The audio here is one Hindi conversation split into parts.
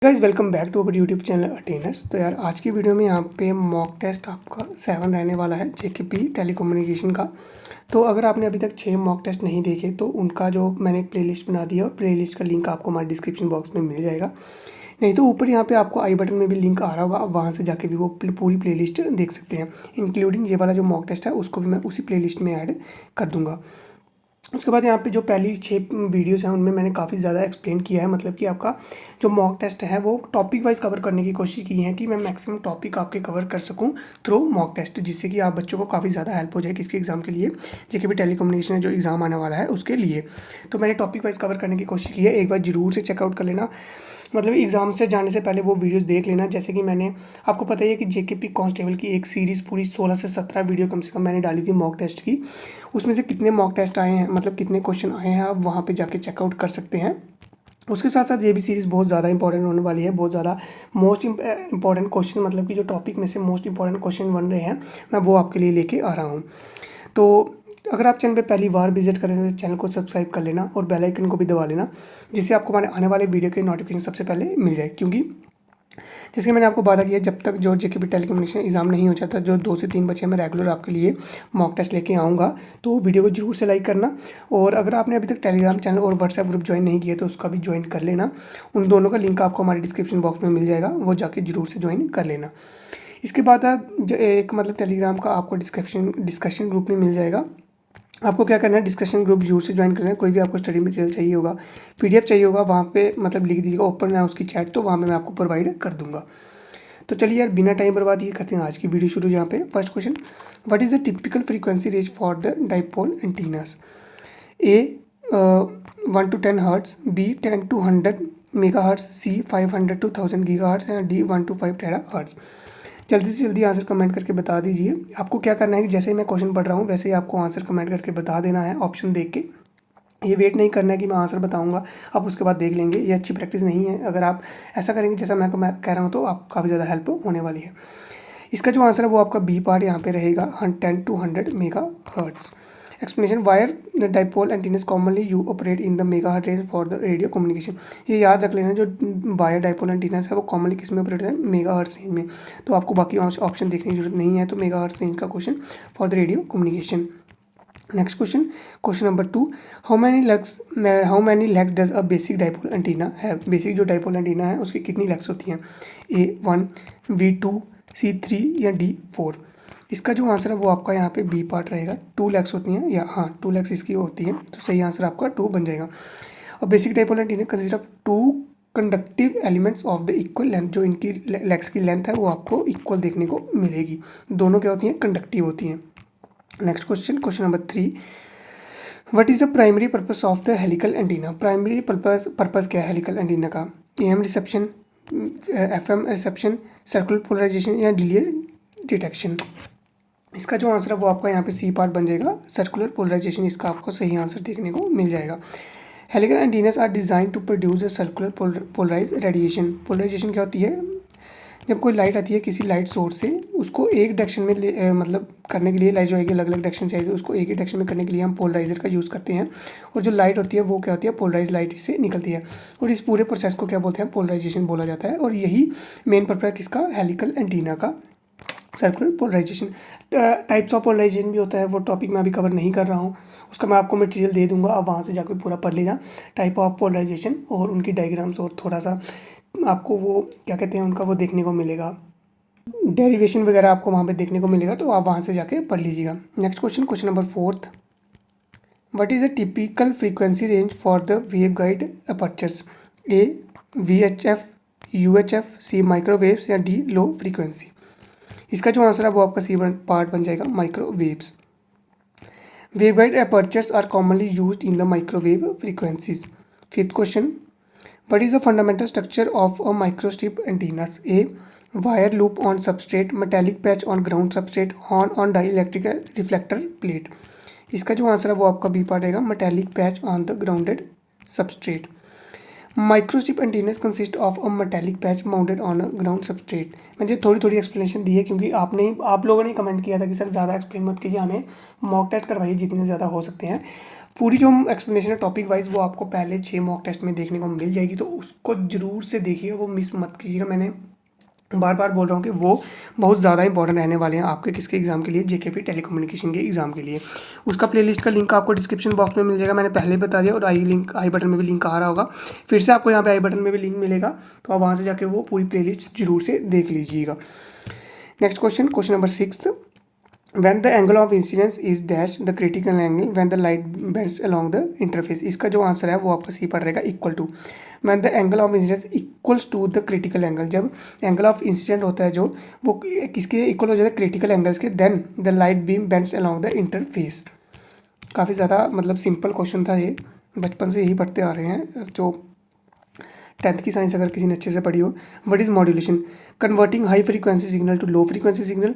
Guys welcome back to our YouTube channel Attainers. तो यार आज की वीडियो में यहाँ पे मॉक टेस्ट आपका 7 रहने वाला है जेकेपी टेलीकम्युनिकेशन का। तो अगर आपने अभी तक 6 मॉक टेस्ट नहीं देखे तो उनका जो मैंने एक प्लेलिस्ट बना दिया और प्लेलिस्ट का लिंक आपको हमारे डिस्क्रिप्शन बॉक्स में मिल जाएगा। नहीं तो ऊपर यहाँ पे आपको आई बटन में भी लिंक आ रहा होगा, आप वहाँ से जाके भी वो पूरी प्लेलिस्ट देख सकते हैं, इंक्लूडिंग ये वाला जो मॉक टेस्ट है उसको भी मैं उसी प्लेलिस्ट में ऐड कर दूँगा। उसके बाद यहाँ पे जो पहली 6 वीडियोस हैं उनमें मैंने काफ़ी ज़्यादा एक्सप्लेन किया है, मतलब कि आपका जो मॉक टेस्ट है वो टॉपिक वाइज कवर करने की कोशिश की है कि मैं मैक्सिमम टॉपिक आपके कवर कर सकूं थ्रू मॉक टेस्ट, जिससे कि आप बच्चों को काफ़ी ज़्यादा हेल्प हो जाए किसके एग्ज़ाम के लिए, जेके भी टेलीकम्युनिकेशन जो एग्ज़ाम आने वाला है उसके लिए। तो मैंने टॉपिक वाइज कवर करने की कोशिश की है, एक बार ज़रूर से चेकआउट कर लेना, मतलब एग्ज़ाम से जाने से पहले वो वीडियोस देख लेना। जैसे कि मैंने आपको पता ही है कि जेकेपी कांस्टेबल की एक सीरीज़ पूरी 16 से 17 वीडियो कम से कम मैंने डाली थी मॉक टेस्ट की। उसमें से कितने मॉक टेस्ट आए हैं, मतलब कितने क्वेश्चन आए हैं, आप वहाँ पे जाके चेकआउट कर सकते हैं। उसके साथ साथ ये भी सीरीज़ बहुत ज़्यादा इंपॉर्टेंट होने वाली है, बहुत ज़्यादा मोस्ट इंपॉर्टेंट क्वेश्चन, मतलब कि जो टॉपिक में से मोस्ट इंपॉर्टेंट क्वेश्चन बन रहे हैं मैं वो आपके लिए लेके आ रहा हूँ। तो अगर आप चैनल पे पहली बार विजिट करें तो चैनल को सब्सक्राइब कर लेना और बेल आइकन को भी दबा लेना, जिससे आपको हमारे आने वाले वीडियो के नोटिफिकेशन सबसे पहले मिल जाए। क्योंकि जैसे कि मैंने आपको वादा किया, जब तक जो जेकेपी टेलीकम्युनिकेशन एग्जाम नहीं हो जाता, जो 2 से 3 बच्चे मैं रेगुलर आपके लिए मॉक टेस्ट लेके आऊँगा, तो वीडियो को जरूर से लाइक करना। और अगर आपने अभी तक टेलीग्राम चैनल और व्हाट्सएप ग्रुप ज्वाइन नहीं किया तो उसका भी ज्वाइन कर लेना, उन दोनों का लिंक आपको हमारे डिस्क्रिप्शन बॉक्स में मिल जाएगा, वो जाके जरूर से ज्वाइन कर लेना। इसके बाद एक मतलब टेलीग्राम का आपको डिस्कशन ग्रुप में मिल जाएगा। आपको क्या करना है, डिस्कशन ग्रुप जरूर से ज्वाइन कर लेना। कोई भी आपको स्टडी मटेरियल चाहिए होगा, पीडीएफ चाहिए होगा, वहाँ पे मतलब लिख दीजिएगा ओपन है उसकी चैट, तो वहाँ पे मैं आपको प्रोवाइड कर दूंगा। तो चलिए यार बिना टाइम बर्बाद ये करते हैं आज की वीडियो शुरू। यहाँ पे first question, what is the typical frequency range for the dipole antennas? A 1 to 10 hertz, B 10 to 100 mega hertz, C 500 to 1000 giga hertz, D 1 to 5 tera hertz. जल्दी से जल्दी आंसर कमेंट करके बता दीजिए। आपको क्या करना है कि जैसे ही मैं क्वेश्चन पढ़ रहा हूँ वैसे ही आपको आंसर कमेंट करके बता देना है ऑप्शन देख के। ये वेट नहीं करना है कि मैं आंसर बताऊंगा आप उसके बाद देख लेंगे, ये अच्छी प्रैक्टिस नहीं है। अगर आप ऐसा करेंगे जैसा मैं कह रहा हूँ तो आपको काफ़ी ज़्यादा हेल्प होने वाली है। इसका जो आंसर है वो आपका बी पार्ट यहाँ पे रहेगा, 10 to 100 mega hertz. Explanation, wire the dipole antennas commonly you operate in the mega hertz range for the radio communication. ये याद रख लेना, जो वायर डाइपोल एंटीनास है वो कॉमनली किस में ऑपरेट है, मेगा हर्ट्स रेंज में। तो आपको बाकी ऑप्शन देखने की जरूरत नहीं है। तो मेगा हर्ट्स रेंज का question for the radio communication. Next question, question number 2, how many legs does a basic dipole antenna है? बेसिक जो डाइपोल एंटीना है उसकी कितनी लेग्स होती हैं? ए 1, बी 2, सी 3 या डी 4? इसका जो आंसर है वो आपका यहाँ पे बी पार्ट रहेगा, 2 लेग्स होती हैं, या हाँ 2 लेग्स इसकी होती हैं, तो सही आंसर आपका 2 बन जाएगा। और basic dipole antenna consist of 2 conductive elements of the equal length. जो इनकी लेग्स की लेंथ है वो आपको इक्वल देखने को मिलेगी, दोनों क्या होती हैं, कंडक्टिव होती हैं। Next question, question number 3, what is the primary purpose of the helical antenna? Primary purpose क्या है हेलिकल एंटीना का? AM reception, FM reception, circular polarization या डिलेयर डिटेक्शन? इसका जो आंसर है वो आपका यहाँ पे सी पार्ट बन जाएगा, सर्कुलर पोलराइजेशन, इसका आपको सही आंसर देखने को मिल जाएगा। Helical antennas are design to produce a circular polarize radiation. Polarization क्या होती है, जब कोई लाइट आती है किसी लाइट सोर्स से, उसको एक डायरेक्शन में मतलब करने के लिए, लाइट जो आएगी अलग अलग डायरेक्शन से आएगी, उसको एक ही डायरेक्शन में करने के लिए हम पोलराइजर का यूज़ करते हैं। और जो लाइट होती है वो क्या होती है, पोलराइज लाइट से निकलती है। और इस पूरे प्रोसेस को क्या बोलते हैं, पोलराइजेशन बोला जाता है। और यही मेन पर्पज है किसका, हेलिकल एंटीना का, circular polarization. Types of polarization भी होता है, वो टॉपिक मैं अभी कवर नहीं कर रहा हूँ, उसका मैं आपको मटेरियल दे दूंगा, आप वहाँ से जाकर पूरा पढ़ लीजिए टाइप ऑफ पोलराइजेशन और उनकी डायग्राम्स, और थोड़ा सा आपको वो क्या कहते हैं उनका वो देखने को मिलेगा, डेरिवेशन वगैरह आपको वहाँ पे देखने को मिलेगा, तो आप वहाँ से जाके पढ़ लीजिएगा। Next question, question number 4, what is the typical frequency range for the wave guide apertures? A VHF, UHF, C microwaves या डी लो फ्रीक्वेंसी? इसका जो आंसर है वो आपका सी पार्ट बन जाएगा, microwaves. Waveguide apertures are commonly used in the microwave frequencies. Fifth question, what is the fundamental structure of a microstrip antenna? A wire loop on substrate, metallic patch on ground substrate, horn on dielectric reflector plate. इसका जो आंसर है वो आपका बी पार्ट रहेगा, metallic patch on the grounded substrate. Microstrip antennas consist of a metallic patch mounted on a ground substrate. मैंने थोड़ी एक्सप्लेनेशन दी है क्योंकि आप लोगों ने कमेंट किया था कि सर ज़्यादा एक्सप्लेन मत कीजिए, हमें मॉक टेस्ट करवाइए जितने ज़्यादा हो सकते हैं। पूरी जो एक्सप्लेनेशन है टॉपिक वाइज वो आपको पहले 6 मॉक टेस्ट में देखने को मिल जाएगी, तो उसको ज़रूर से देखिए, वो मिस मत कीजिएगा। मैंने बार बार बोल रहा हूँ कि वो बहुत ज़्यादा इंपॉर्टेंट रहने वाले हैं आपके किसके एग्ज़ाम के लिए, जेकेपी टेलीकम्युनिकेशन के एग्ज़ाम के लिए। उसका प्लेलिस्ट का लिंक आपको डिस्क्रिप्शन बॉक्स में मिल जाएगा, मैंने पहले बता दिया, और आई बटन में भी लिंक आ रहा होगा। फिर से आपको यहाँ पे आई बटन में भी लिंक मिलेगा, तो आप वहाँ से जाके वो पूरी प्लेलिस्ट जरूर से देख लीजिएगा। Next question number 6, when the angle of incidence is dash the critical angle when the light bends along the interface। इसका जो आंसर है वो आपका सी पर रहेगा equal to when the angle of incidence equals to the critical angle। जब एंगल ऑफ इंसिडेंट होता है जो वो किसके इक्वल हो जाता है, क्रिटिकल एंगल्स के, then the light beam bends along the interface। काफ़ी ज़्यादा मतलब सिंपल क्वेश्चन था ये, बचपन से यही पढ़ते आ रहे हैं, जो 10th की साइंस अगर किसी ने अच्छे से पढ़ी हो। What is modulation, converting high frequency signal to low frequency signal,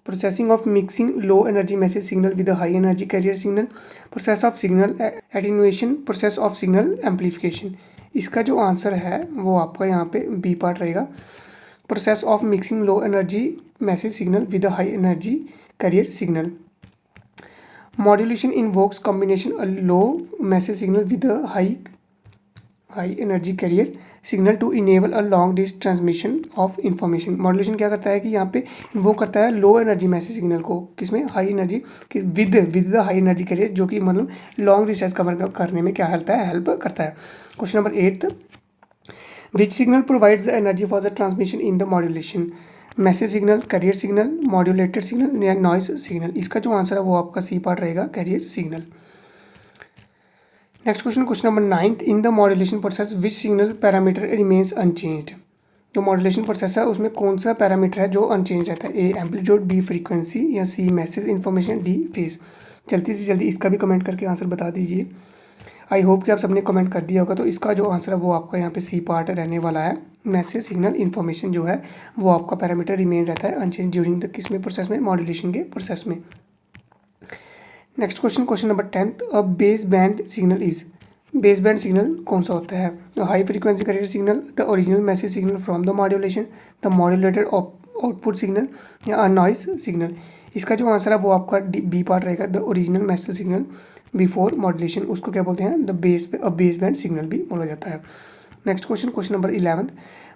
processing of mixing low energy message signal with a high energy carrier signal, process of signal attenuation, process of signal amplification। इसका जो आंसर है वो आपका यहाँ पे बी पार्ट रहेगा, process of mixing low energy message signal with a high energy carrier signal. Modulation involves combination a low message signal with a high energy carrier signal to enable a long distance transmission of information. Modulation क्या करता है कि यहाँ पे वो करता है लो एनर्जी मैसेज सिग्नल को किसमें, हाई एनर्जी के with the high energy carrier, जो कि मतलब लॉन्ग डिस्टेंस कवर करने में क्या हेल्प करता है। Question number 8, which signal provides the energy for the transmission in the modulation, message signal, carrier signal, modulated signal या नॉइस सिग्नल। इसका जो आंसर है वो आपका सी पार्ट रहेगा, carrier signal. Next question number 9, in the modulation process which signal parameter remains unchanged. जो मॉड्यूलेशन प्रोसेस है उसमें कौन सा पैरामीटर है जो अनचेंज रहता है, ए एम्पलीट्यूड, बी फ्रीक्वेंसी या see message information, D phase. जल्दी से जल्दी इसका भी कमेंट करके आंसर बता दीजिए। आई होप कि आप सबने कमेंट कर दिया होगा, तो इसका जो आंसर है वो आपका यहाँ पे सी पार्ट रहने वाला है, मैसेज सिग्नल इन्फॉर्मेशन जो है वो आपका पैरामीटर रिमेन रहता है अनचेंज ड्यूरिंग द किस में प्रोसेस में, मॉड्यूलेशन के प्रोसेस में। Next question number 10, a base band signal is, base band signal कौन सा होता है, high frequency carrier signal, the original message signal from the modulation, the modulated output signal या नॉइस सिग्नल। इसका जो आंसर है वो आपका बी पार्ट रहेगा, the original message signal before modulation, उसको क्या बोलते हैं, द बेस बैंड सिग्नल भी बोला जाता है। Next question number 11,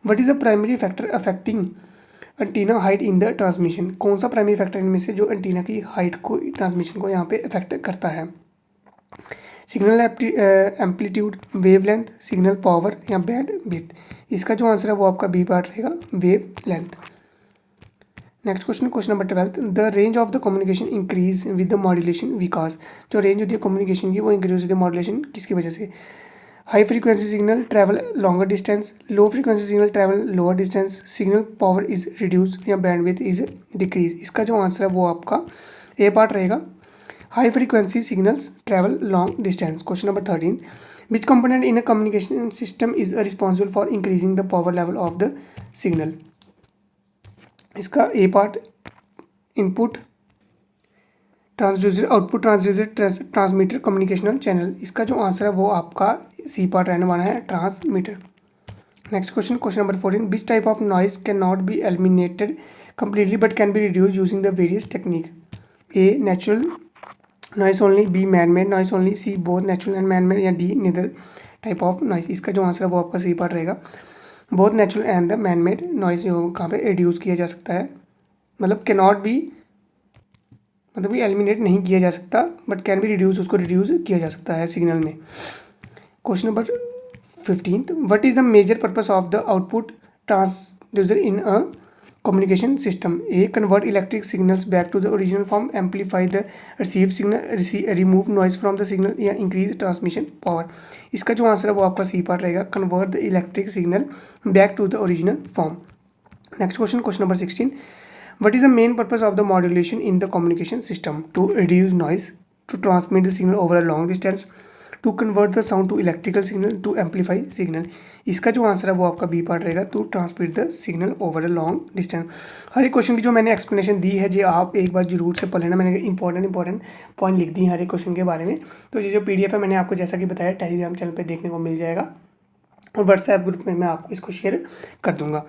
what is the primary factor affecting antenna height in the transmission. कौन सा प्राइमरी फैक्टर इनमें से जो एंटीना की हाइट को, ट्रांसमिशन को यहाँ पे इफेक्ट करता है, signal amplitude, wavelength, signal power या बैंड विड्थ। इसका जो आंसर है वो आपका बी पार्ट रहेगा, wave length. Next question number 12, the range of the communication increase with the modulation because. जो रेंज होती है कम्युनिकेशन की वो इंक्रीज होती है मॉड्यूलेशन किसकी वजह से, high frequency signal travel longer distance, low frequency signal travel lower distance, signal power is reduce या बैंडविड्थ इज डिक्रीज। इसका जो आंसर है वो आपका ए पार्ट रहेगा, high frequency signals travel long distance. Question number 13, which component in a communication system is responsible for increasing the power level of the signal. इसका A part input transducer, output transducer, transmitter, communicational channel. इसका जो आंसर है वो आपका सी पार्ट रहने वाला है, transmitter. Next question number 14, which type of noise can not be eliminated completely but can be reduced using the various technique, A natural noise only, B man-made noise only, C both natural and man-made या D neither type of noise। इसका जो आंसर है वो आपका सी पार्ट रहेगा, both natural and the man-made noise जो कहाँ पे रिड्यूस किया जा सकता है, मतलब cannot be मतलब एलिमिनेट नहीं किया जा सकता बट कैन बी रिड्यूस, उसको रिड्यूस किया जा सकता है सिग्नल में। Question number 15, what is the major purpose of the output transducer in a communication system, A convert electric signals back to the original form, amplify the received signal, remove noise from the signal या increase transmission power। इसका जो आंसर है वो आपका सी पार्ट रहेगा, convert the electric signal back to the original form। Next question number 16, what is the main purpose of the modulation in the communication system, to reduce noise, to transmit the signal over a long distance, to convert the sound to electrical signal, to amplify signal। इसका जो आंसर है वो आपका बी पार्ट रहेगा, to transmit the signal over a long distance. हर एक क्वेश्चन की जो मैंने एक्सप्लेनेशन दी है जी आप एक बार जरूर से पढ़ लेना, मैंने इंपॉर्टेंट पॉइंट लिख दी है हर एक क्वेश्चन के बारे में। तो ये जो PDF है मैंने आपको जैसा कि बताया टेलीग्राम चैनल पर देखने को मिल जाएगा और व्हाट्सएप ग्रुप में मैं आपको इसको शेयर कर दूंगा।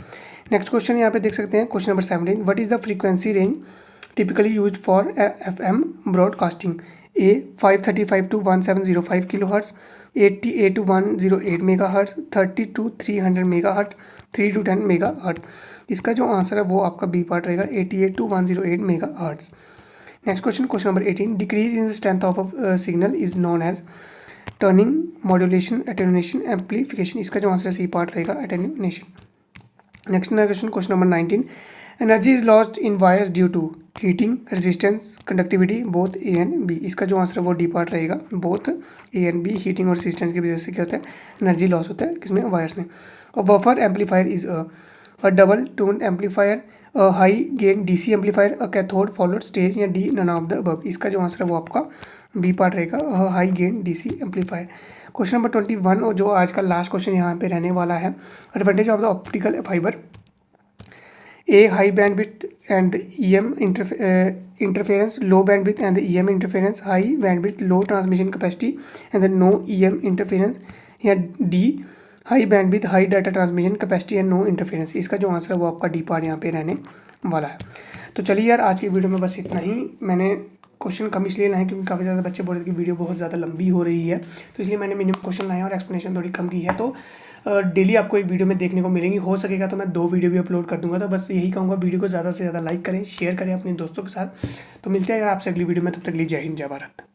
नेक्स्ट क्वेश्चन यहाँ पे देख सकते हैं, question number 17, what is the frequency range typically use for FM broadcasting, A 535 to 1705 kilo hertz, 88 to 108 mega hertz, 30 to 300 mega hertz, 3 to 10 mega hertz. इसका जो आंसर है वो आपका बी पार्ट रहेगा, 88 to 108 mega hertz. Next question, question number 18, decrease in strength of signal is known as turning, modulation, attenuation, amplification. इसका जो आंसर है सी पार्ट रहेगा, attenuation. Next question, question number 19, energy is lost in wires due to heating, resistance, conductivity, both A and B. इसका जो आंसर है वो डी पार्ट रहेगा, both A and B. Heating और रेजिस्टेंस की वजह से क्या होता है, एनर्जी लॉस होता है, किसमें, वायर्स में। और buffer amplifier is a double tone amplifier, high gain DC amplifier, a cathode followed stage, या D none of the above. इसका जो आंसर है वो आपका बी पार्ट रहेगा, high gain DC amplifier. Question number 21 और जो आज का लास्ट क्वेश्चन यहाँ पे रहने वाला है, advantage of the optical fibre, A high bandwidth and EM interference, low bandwidth and EM interference, high bandwidth, low transmission capacity and no EM interference, या D high bandwidth, high data transmission capacity and no interference. इसका जो आंसर है वो आपका डी पार्ट यहाँ पे रहने वाला है। तो चलिए यार, आज की वीडियो में बस इतना ही। मैंने क्वेश्चन कम इसलिए लाए क्योंकि काफ़ी ज़्यादा बच्चे बोल रहे थे कि वीडियो बहुत ज़्यादा लंबी हो रही है, तो इसलिए मैंने मिनिमम क्वेश्चन लाए और एक्सप्लेनेशन थोड़ी कम की है। तो डेली आपको एक वीडियो में देखने को मिलेंगी, हो सकेगा तो मैं 2 वीडियो भी अपलोड कर दूंगा। तो बस यही कहूँगा, वीडियो को ज़्यादा से ज़्यादा लाइक करें, शेयर करें अपने दोस्तों के साथ। तो मिलते हैं यार आपसे अगली वीडियो में, तब तक के लिए जय हिंद, जय भारत।